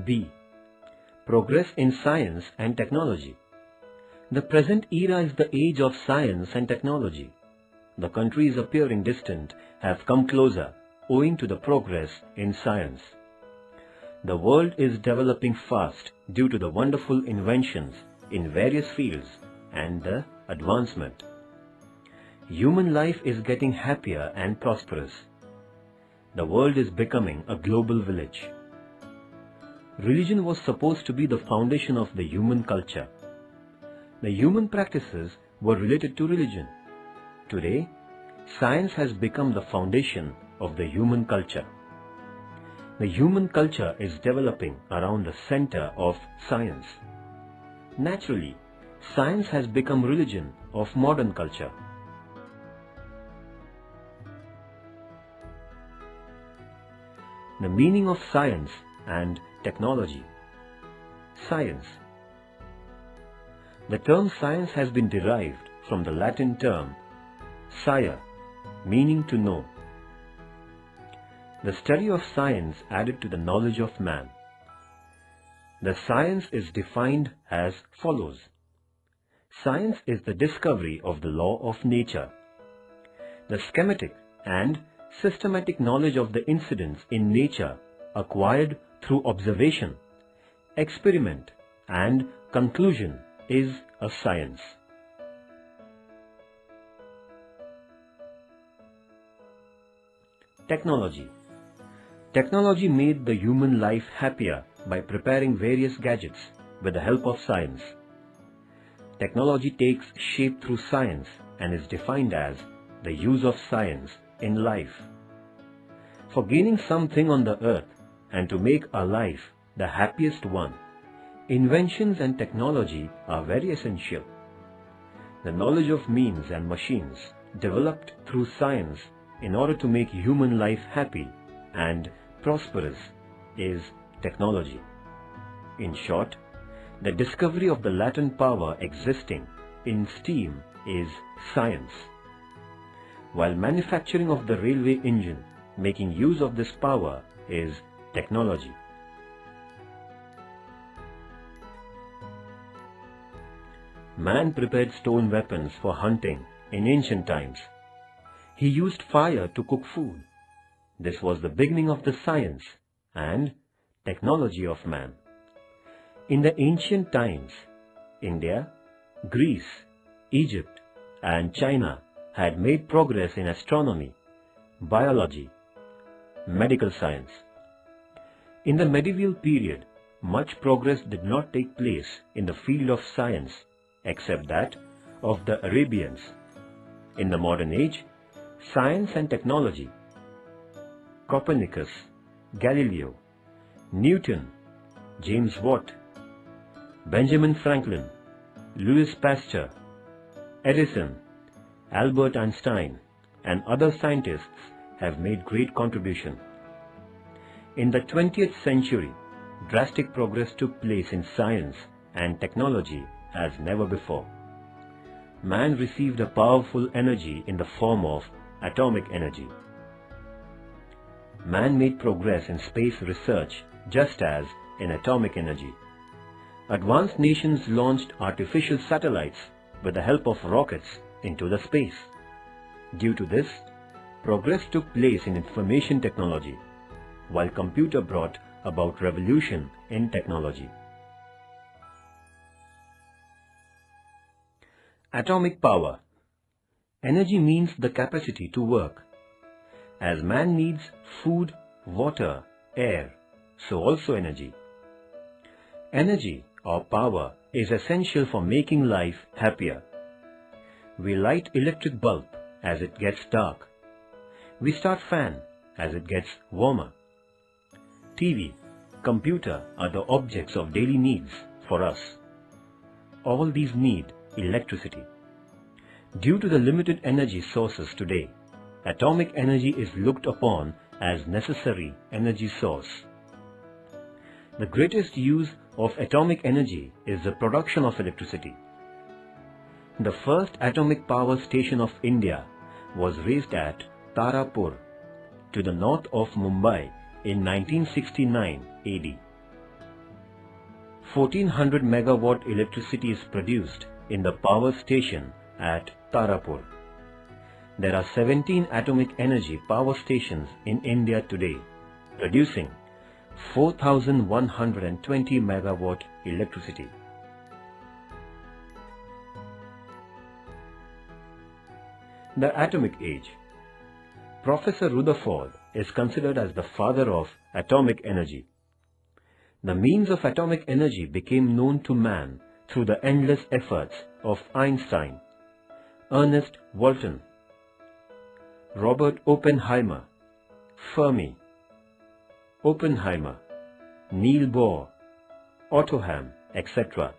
B. Progress in science and technology. The present era is the age of science and technology. The countries appearing distant have come closer owing to the progress in science. The world is developing fast due to the wonderful inventions in various fields and the advancement. Human life is getting happier and prosperous. The world is becoming a global village. Religion was supposed to be the foundation of the human culture. The human practices were related to religion. Today, science has become the foundation of the human culture. The human culture is developing around the center of science. Naturally, science has become religion of modern culture. The meaning of science and technology. Science. The term science has been derived from the Latin term scire, meaning to know. The study of science added to the knowledge of man. The science is defined as follows. Science is the discovery of the law of nature. The schematic and systematic knowledge of the incidents in nature acquired through observation, experiment, and conclusion is a science. Technology. Technology made the human life happier by preparing various gadgets with the help of science. Technology takes shape through science and is defined as the use of science in life. For gaining something on the earth and to make our life the happiest one, inventions and technology are very essential. The knowledge of means and machines developed through science in order to make human life happy and prosperous is technology. In short, the discovery of the latent power existing in steam is science, while manufacturing of the railway engine making use of this power is technology. Man prepared stone weapons for hunting in ancient times. He used fire to cook food. This was the beginning of the science and technology of man. In the ancient times, India, Greece, Egypt, and China had made progress in astronomy, biology, medical science. In the medieval period, much progress did not take place in the field of science except that of the Arabians. In the modern age, science and technology, Copernicus, Galileo, Newton, James Watt, Benjamin Franklin, Louis Pasteur, Edison, Albert Einstein, and other scientists have made great contribution. In the 20th century, drastic progress took place in science and technology as never before. Man received a powerful energy in the form of atomic energy. Man made progress in space research just as in atomic energy. Advanced nations launched artificial satellites with the help of rockets into the space. Due to this, progress took place in information technology, while computer brought about revolution in technology. Atomic power. Energy means the capacity to work. As man needs food, water, air, so also energy. Energy or power is essential for making life happier. We light electric bulb as it gets dark. We start fan as it gets warmer. TV, computer are the objects of daily needs for us. All these need electricity. Due to the limited energy sources today, atomic energy is looked upon as necessary energy source. The greatest use of atomic energy is the production of electricity. The first atomic power station of India was raised at Tarapur, to the north of Mumbai in 1969 AD. 1400 megawatt electricity is produced in the power station at Tarapur. There are 17 atomic energy power stations in India today, producing 4120 megawatt electricity. The Atomic Age. Professor Rutherford is considered as the father of atomic energy. The means of atomic energy became known to man through the endless efforts of Einstein, Ernest Walton, Robert Oppenheimer, Fermi, Oppenheimer, Niels Bohr, Otto Hahn, etc.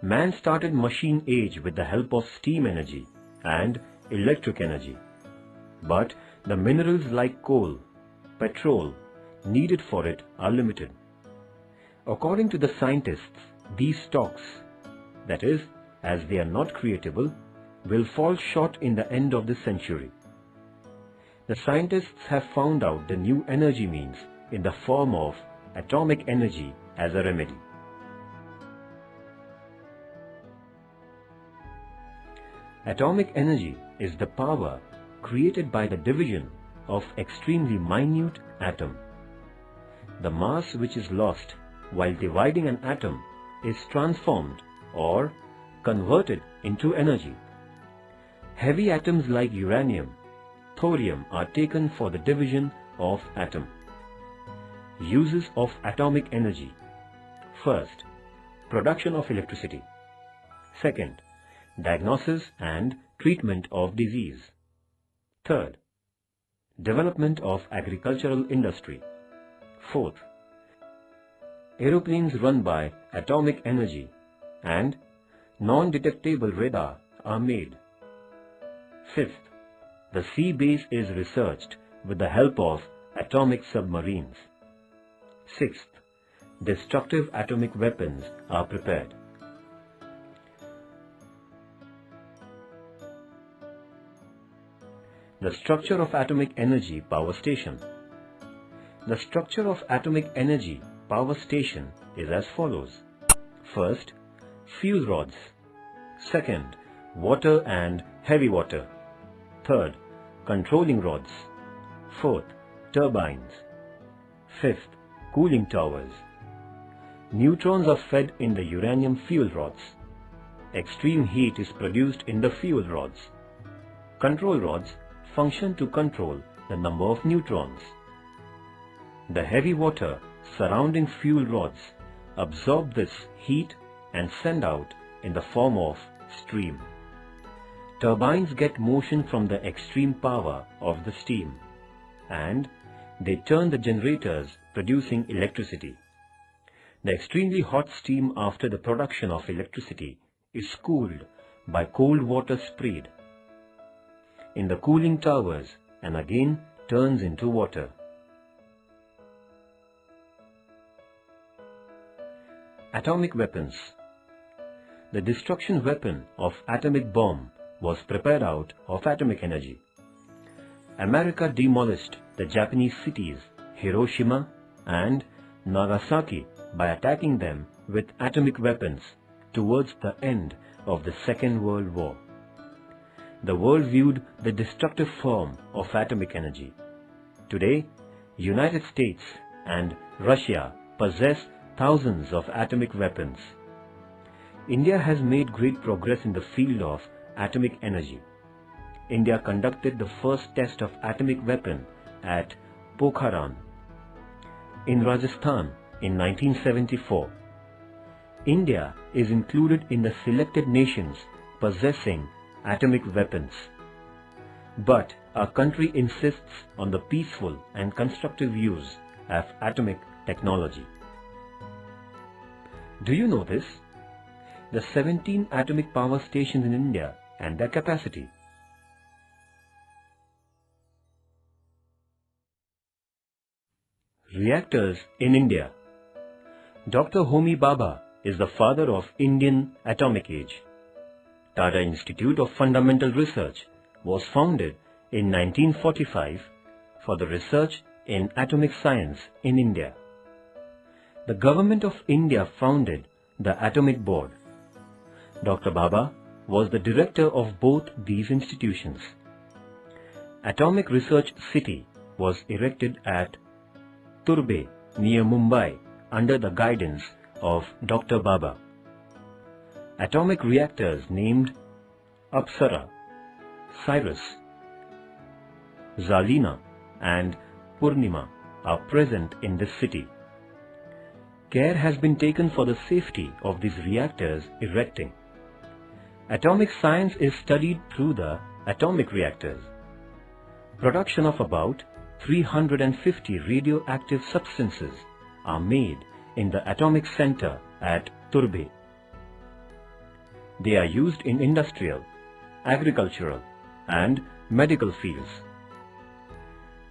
Man started machine age with the help of steam energy and electric energy. But the minerals like coal, petrol, needed for it are limited. According to the scientists, these stocks, that is, as they are not creatable, will fall short in the end of the century. The scientists have found out the new energy means in the form of atomic energy as a remedy. Atomic energy is the power created by the division of extremely minute atom. The mass which is lost while dividing an atom is transformed or converted into energy. Heavy atoms like uranium, thorium are taken for the division of atom. Uses of atomic energy. First, production of electricity. Second, diagnosis and treatment of disease. Third, development of agricultural industry. Fourth, aeroplanes run by atomic energy and non-detectable radar are made. Fifth, the sea base is researched with the help of atomic submarines. Sixth, destructive atomic weapons are prepared. The structure of atomic energy power station. The structure of atomic energy power station is as follows. First, fuel rods. Second, water and heavy water. Third, controlling rods. Fourth, turbines. Fifth, cooling towers. Neutrons are fed in the uranium fuel rods. Extreme heat is produced in the fuel rods. Control rods function to control the number of neutrons. The heavy water surrounding fuel rods absorb this heat and send out in the form of steam. Turbines get motion from the extreme power of the steam, and they turn the generators producing electricity. The extremely hot steam after the production of electricity is cooled by cold water sprayed in the cooling towers and again turns into water. Atomic weapons. The destruction weapon of atomic bomb was prepared out of atomic energy. America demolished the Japanese cities Hiroshima and Nagasaki by attacking them with atomic weapons towards the end of the Second World War. The world viewed the destructive form of atomic energy. Today, United States and Russia possess thousands of atomic weapons. India has made great progress in the field of atomic energy. India conducted the first test of atomic weapon at Pokhran in Rajasthan in 1974. India is included in the selected nations possessing atomic weapons. But our country insists on the peaceful and constructive use of atomic technology. Do you know this? The 17 atomic power stations in India and their capacity. Reactors in India. Dr. Homi Bhabha is the father of Indian atomic age. Tata Institute of Fundamental Research was founded in 1945 for the research in atomic science in India. the Government of India founded the Atomic Board. Dr. Bhabha was the director of both these institutions. Atomic Research City was erected at Turbe near Mumbai under the guidance of Dr. Bhabha. Atomic reactors named Apsara, Cyrus, Zalina and Purnima are present in this city. Care has been taken for the safety of these reactors erecting. Atomic science is studied through the atomic reactors. Production of about 350 radioactive substances are made in the Atomic Center at Turbe. They are used in industrial, agricultural and medical fields.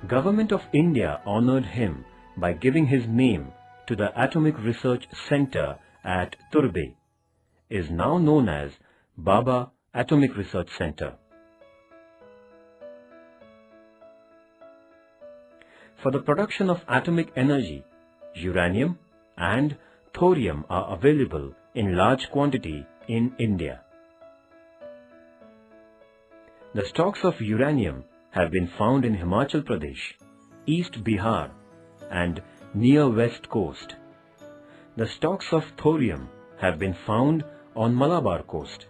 Government of India honored him by giving his name to the Atomic Research Center at Turbe, is now known as Bhabha Atomic Research Center. For the production of atomic energy, uranium and thorium are available in large quantity in India. The stocks of uranium have been found in Himachal Pradesh, East Bihar and near West Coast. The stocks of thorium have been found on Malabar coast.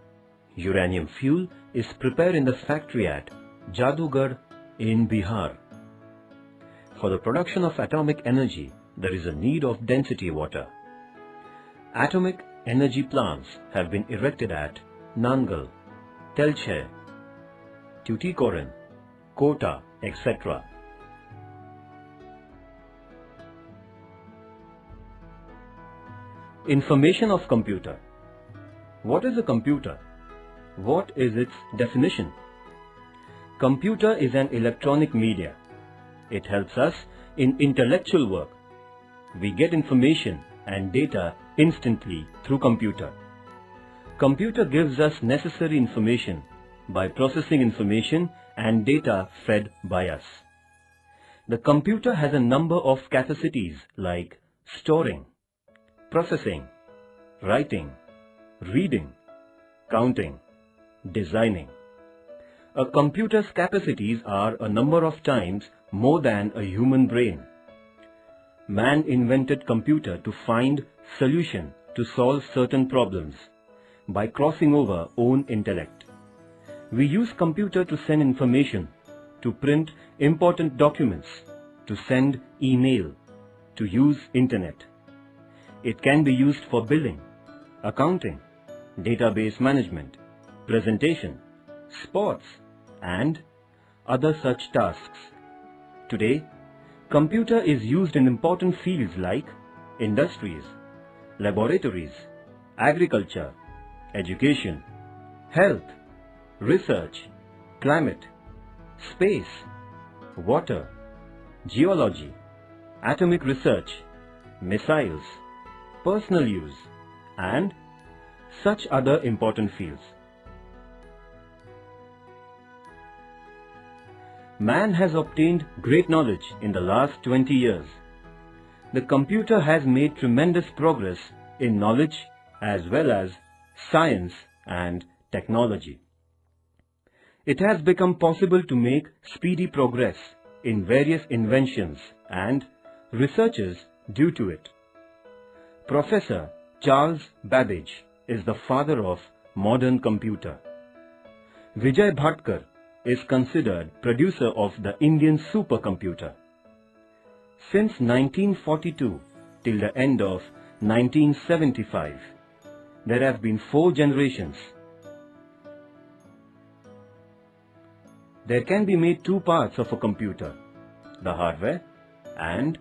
Uranium fuel is prepared in the factory at Jadugarh in Bihar. For the production of atomic energy, there is a need of density water. Atomic energy plants have been erected at Nangal, Telche, Tuticorin, Kota, etc. Information of computer. What is a computer? What is its definition? Computer is an electronic media. It helps us in intellectual work. We get information and data instantly through computer. Computer gives us necessary information by processing information and data fed by us. The computer has a number of capacities like storing, processing, writing, reading, counting, designing. A computer's capacities are a number of times more than a human brain. Man invented computer to find solution to solve certain problems by crossing over own intellect. We use computer to send information, to print important documents, to send email, to use internet. It can be used for billing, accounting, database management, presentation, sports, and other such tasks. Today, computer is used in important fields like industries, laboratories, agriculture, education, health, research, climate, space, water, geology, atomic research, missiles, personal use, and such other important fields. Man has obtained great knowledge in the last 20 years. The computer has made tremendous progress in knowledge as well as science and technology. It has become possible to make speedy progress in various inventions and researches due to it. Professor Charles Babbage is the father of modern computer. Vijay Bhatkar is considered producer of the Indian supercomputer. Since 1942 till the end of 1975, there have been 4 generations. There can be made 2 parts of a computer, the hardware and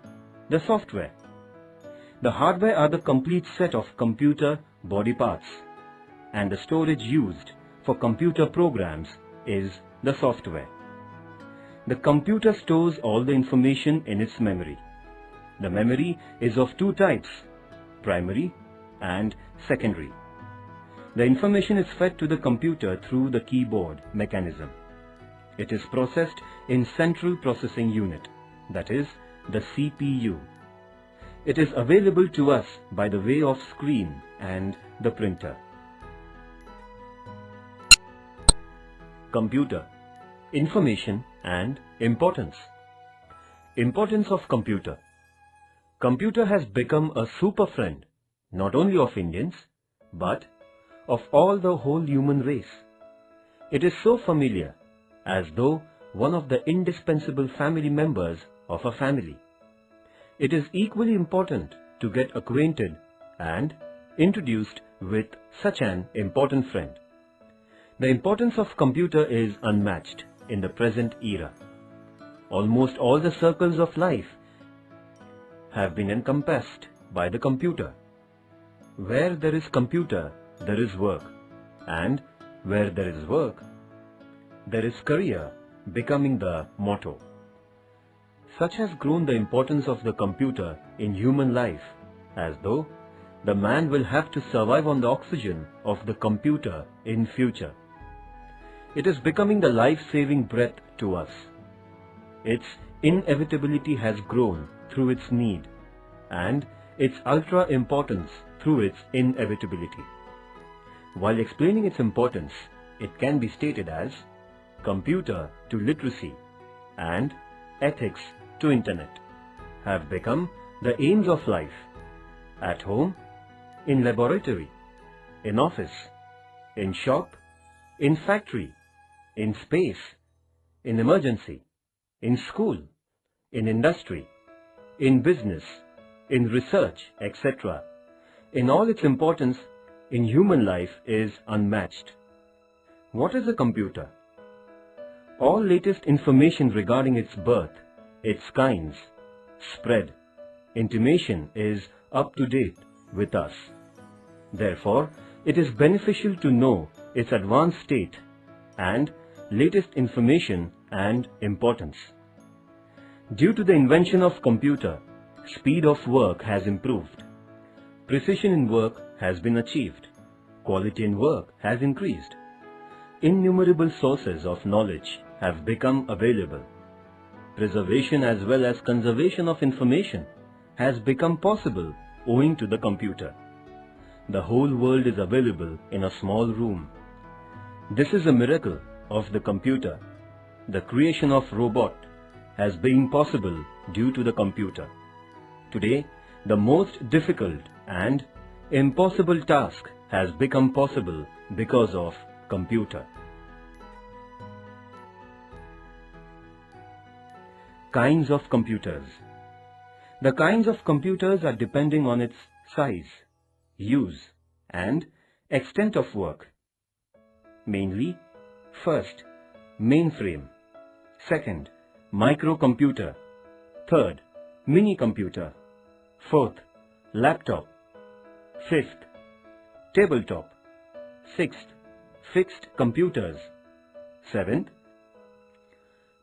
the software. The hardware are the complete set of computer body parts, and the storage used for computer programs is the software. The computer stores all the information in its memory. The memory is of 2 types, primary and secondary. The information is fed to the computer through the keyboard mechanism. It is processed in Central Processing Unit, that is, the CPU. It is available to us by the way of screen and the printer. Computer, information and importance. Importance of computer. Computer has become a super friend, not only of Indians, but of all the whole human race. It is so familiar, as though one of the indispensable family members of a family. It is equally important to get acquainted and introduced with such an important friend. The importance of computer is unmatched in the present era. Almost all the circles of life have been encompassed by the computer. Where there is computer, there is work, and where there is work, there is career becoming the motto. Such has grown the importance of the computer in human life, as though the man will have to survive on the oxygen of the computer in future. It is becoming the life-saving breath to us. Its inevitability has grown through its need, and its ultra-importance through its inevitability. While explaining its importance, it can be stated as computer to literacy and ethics to internet have become the aims of life, at home, in laboratory, in office, in shop, in factory, in space, in emergency, in school, in industry, in business, in research, etc. In all its importance in human life is unmatched. What is a computer? All latest information regarding its birth, its kinds, spread, intimation is up to date with us. Therefore, it is beneficial to know its advanced state and latest information and importance. Due to the invention of computer, speed of work has improved. Precision in work has been achieved. Quality in work has increased. Innumerable sources of knowledge have become available. Preservation as well as conservation of information has become possible owing to the computer. The whole world is available in a small room. This is a miracle of the computer. The creation of robot has been possible due to the computer. Today, the most difficult and impossible task has become possible because of computer. Kinds of computers. The kinds of computers are depending on its size, use, and extent of work. Mainly, first, mainframe. Second, microcomputer. Third, mini computer. Fourth, laptop. Fifth, tabletop. Sixth, fixed computers. Seventh,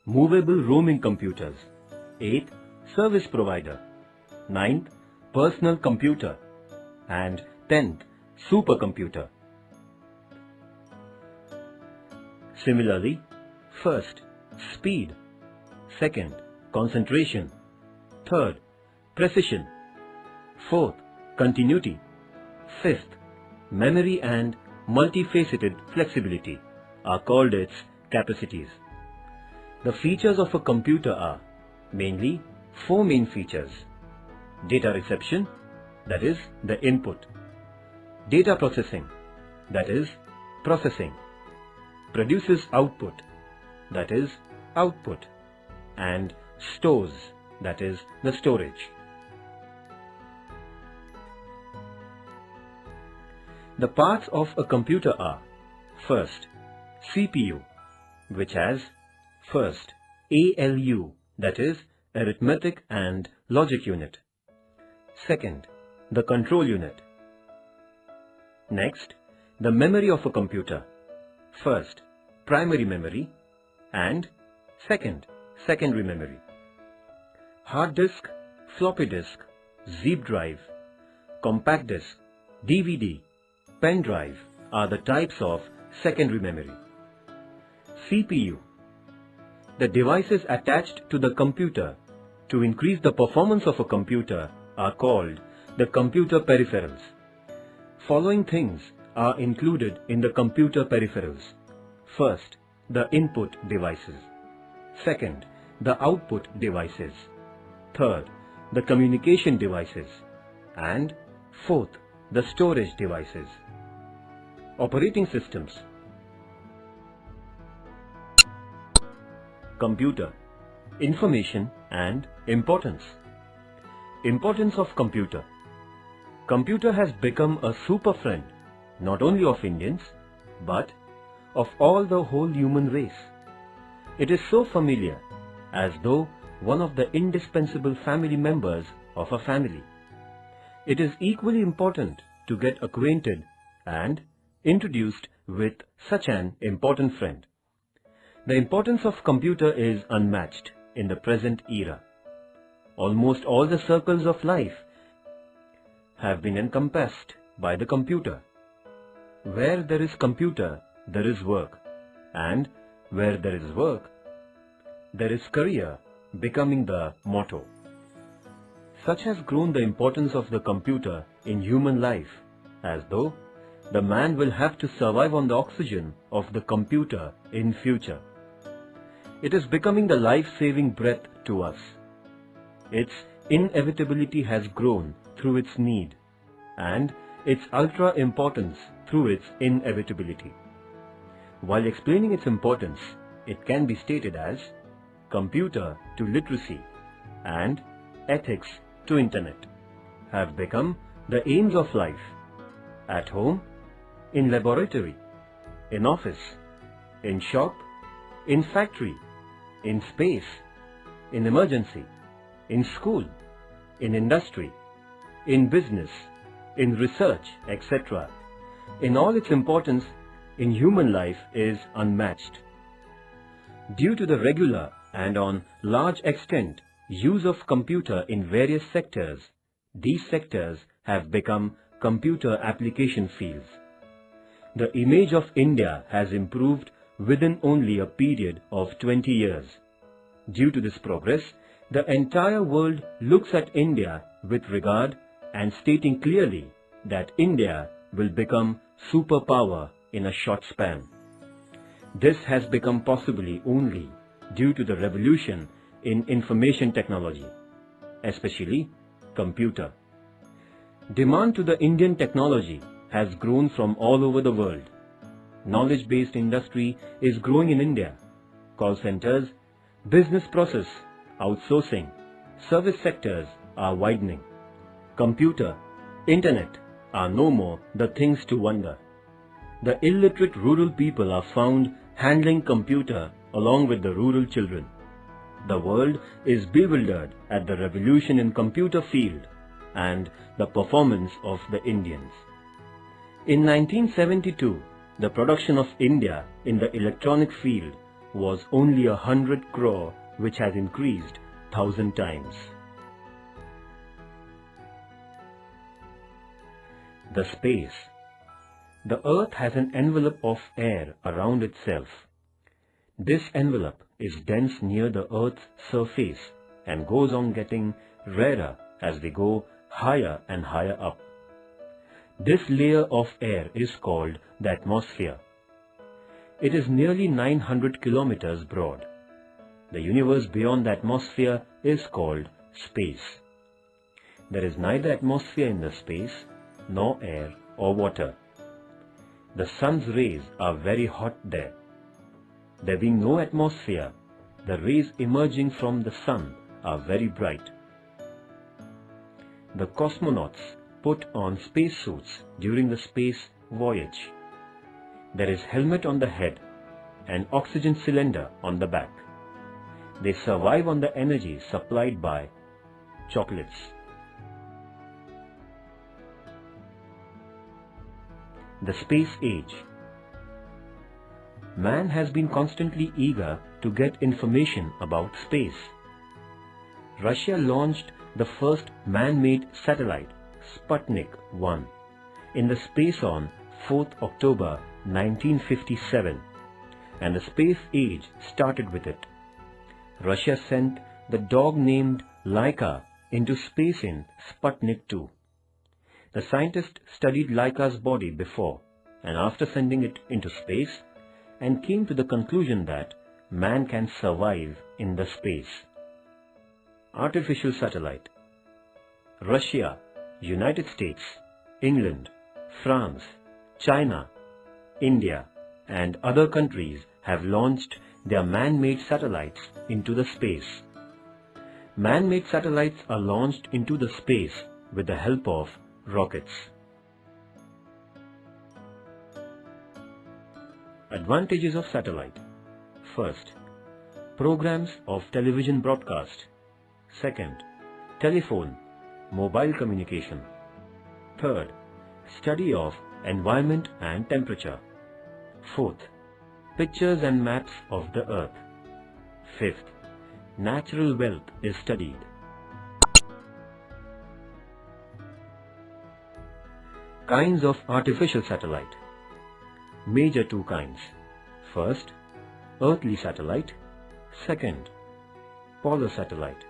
movable roaming computers. Eighth, service provider. Ninth, personal computer. And 10th, supercomputer. Similarly, first, speed. Second, concentration. Third, precision. Fourth, continuity. Fifth, memory and multifaceted flexibility are called its capacities. The features of a computer are mainly four main features. Data reception, that is the input. Data processing, that is processing. Produces output, that is output. And stores, that is the storage. The parts of a computer are: first, CPU, which has first ALU, that is arithmetic and logic unit. Second, the control unit. Next, the memory of a computer. First, primary memory, and second, secondary memory. Hard disk, floppy disk, zip drive, compact disk, DVD, pen drive are the types of secondary memory. CPU. The devices attached to the computer to increase the performance of a computer are called the computer peripherals. Following things are included in the computer peripherals. First, the input devices. Second, the output devices. Third, the communication devices. And fourth, the storage devices. Operating systems. Computer. Information and importance. Importance of computer. Computer has become a super friend, not only of Indians, but of all the whole human race. It is so familiar, as though one of the indispensable family members of a family. It is equally important to get acquainted and introduced with such an important friend. The importance of computer is unmatched in the present era. Almost all the circles of life have been encompassed by the computer. Where there is computer, there is work, and where there is work, there is career becoming the motto. Such has grown the importance of the computer in human life, as though the man will have to survive on the oxygen of the computer in future. It is becoming the life-saving breath to us. Its inevitability has grown through its need, and its ultra-importance through its inevitability. While explaining its importance, it can be stated as computer to literacy and ethics to internet have become the aims of life, at home, in laboratory, in office, in shop, in factory, in space, in emergency, in school, in industry, in business, in research, etc. In all its importance in human life is unmatched. Due to the regular and on large extent use of computer in various sectors, these sectors have become computer application fields. The image of India has improved within only a period of 20 years. Due to this progress, the entire world looks at India with regard and stating clearly that India will become superpower in a short span. This has become possibly only due to the revolution in information technology, especially computer. Demand to the Indian technology has grown from all over the world. Knowledge-based industry is growing in India. Call centers, business process, outsourcing, service sectors are widening. Computer, internet are no more the things to wonder. The illiterate rural people are found handling computer along with the rural children. The world is bewildered at the revolution in computer field and the performance of the Indians. In 1972, the production of India in the electronic field was only 100 crore, which has increased 1,000 times. The space. The earth has an envelope of air around itself. This envelope is dense near the earth's surface and goes on getting rarer as we go higher and higher up. This layer of air is called the atmosphere. It is nearly 900 kilometers broad. The universe beyond the atmosphere is called space. There is neither atmosphere in the space, nor air or water. The sun's rays are very hot there. There being no atmosphere, the rays emerging from the sun are very bright. The cosmonauts put on spacesuits during the space voyage. There is helmet on the head and oxygen cylinder on the back. They survive on the energy supplied by chocolates. The space age. Man has been constantly eager to get information about space. Russia launched the first man-made satellite, Sputnik 1, in the space on 4th October 1957, and the space age started with it. Russia sent the dog named Laika into space in Sputnik 2. The scientist studied Laika's body before and after sending it into space and came to the conclusion that man can survive in the space. Artificial satellite. Russia, United States, England, France, China, India, and other countries have launched their man-made satellites into the space. Man-made satellites are launched into the space with the help of rockets. Advantages of satellite. First, programs of television broadcast. Second, telephone, mobile communication. Third, study of environment and temperature. Fourth, pictures and maps of the earth. Fifth, natural wealth is studied. Kinds of artificial satellite. Major two kinds. First, earthly satellite. Second, polar satellite.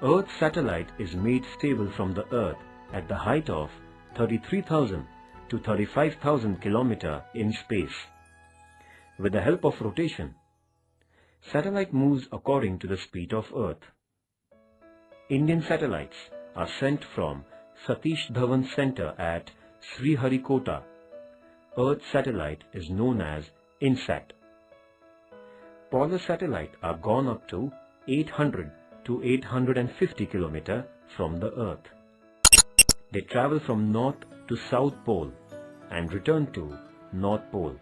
Earth satellite is made stable from the earth at the height of 33,000 to 35,000 km in space. With the help of rotation, satellite moves according to the speed of earth. Indian satellites are sent from Satish Dhawan Center at Sriharikota. Earth satellite is known as INSAT. Polar satellite are gone up to 800 to 850 km from the earth. They travel from North to South Pole and return to North Pole.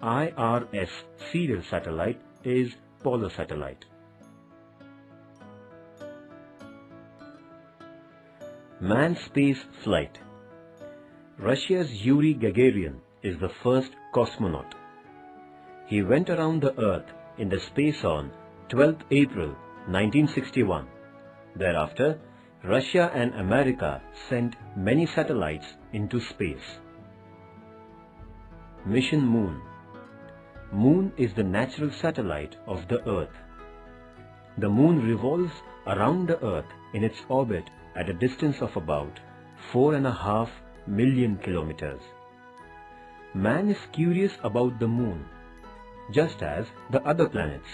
IRS serial satellite is polar satellite. Manned space flight. Russia's Yuri Gagarin is the first cosmonaut. He went around the Earth in the space on 12th April 1961. Thereafter, Russia and America sent many satellites into space. Mission Moon. Moon is the natural satellite of the Earth. The Moon revolves around the Earth in its orbit at a distance of about 4.5 million kilometers. Man is curious about the Moon, just as the other planets.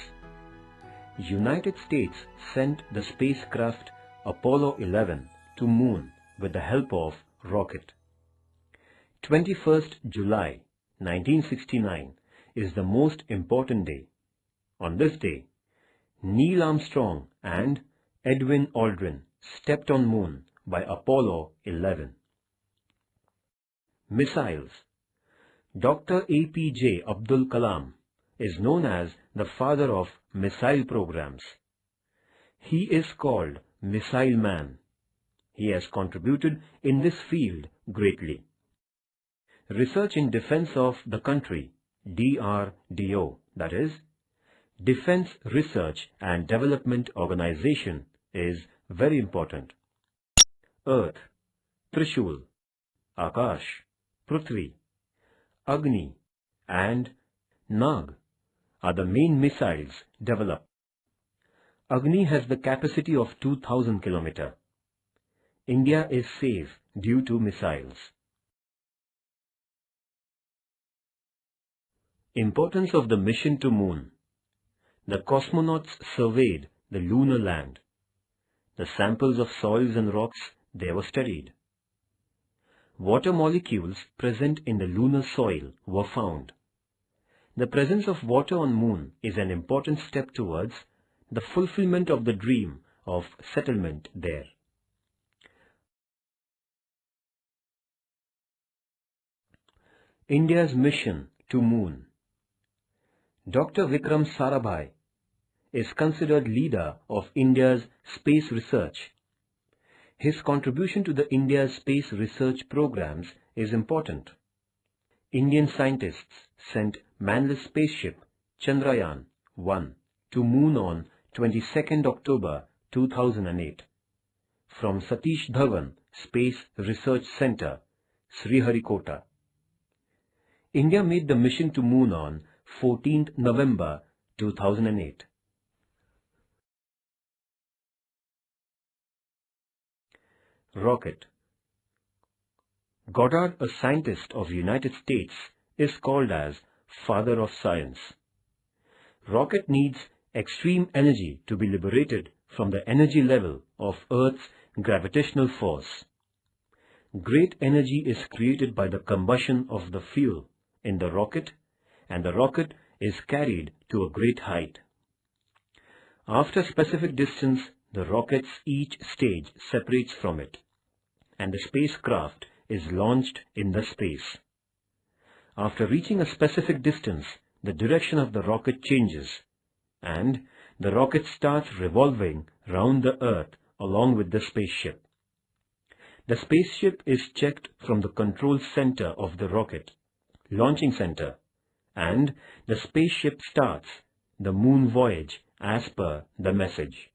United States sent the spacecraft Apollo 11 to Moon with the help of rocket. 21st July 1969 is the most important day. On this day, Neil Armstrong and Edwin Aldrin stepped on Moon by Apollo 11. Missiles. Dr. APJ Abdul Kalam is known as the father of missile programs. He is called Missile Man. He has contributed in this field greatly. Research in defense of the country, DRDO, that is, Defense Research and Development Organization, is very important. Earth, Trishul, Akash, Prithvi, Agni and Nag are the main missiles developed. Agni has the capacity of 2000 km. India is safe due to missiles. Importance of the mission to Moon. The cosmonauts surveyed the lunar land. The samples of soils and rocks there were studied. Water molecules present in the lunar soil were found. The presence of water on Moon is an important step towards the fulfillment of the dream of settlement there. India's mission to Moon. Dr. Vikram Sarabhai is considered leader of India's space research. His contribution to the India's space research programs is important. Indian scientists sent manless spaceship Chandrayaan-1 to Moon on 22nd October 2008 from Satish Dhawan Space Research Center, Sriharikota. India made the mission to Moon on 14th November 2008. Rocket. Goddard, a scientist of the United States, is called as Father of Science. Rocket needs extreme energy to be liberated from the energy level of Earth's gravitational force. Great energy is created by the combustion of the fuel in the rocket, and the rocket is carried to a great height. After a specific distance, the rocket's each stage separates from it, and the spacecraft is launched in the space. After reaching a specific distance, the direction of the rocket changes, and the rocket starts revolving round the Earth along with the spaceship. The spaceship is checked from the control center of the rocket, launching center, and the spaceship starts the moon voyage as per the message.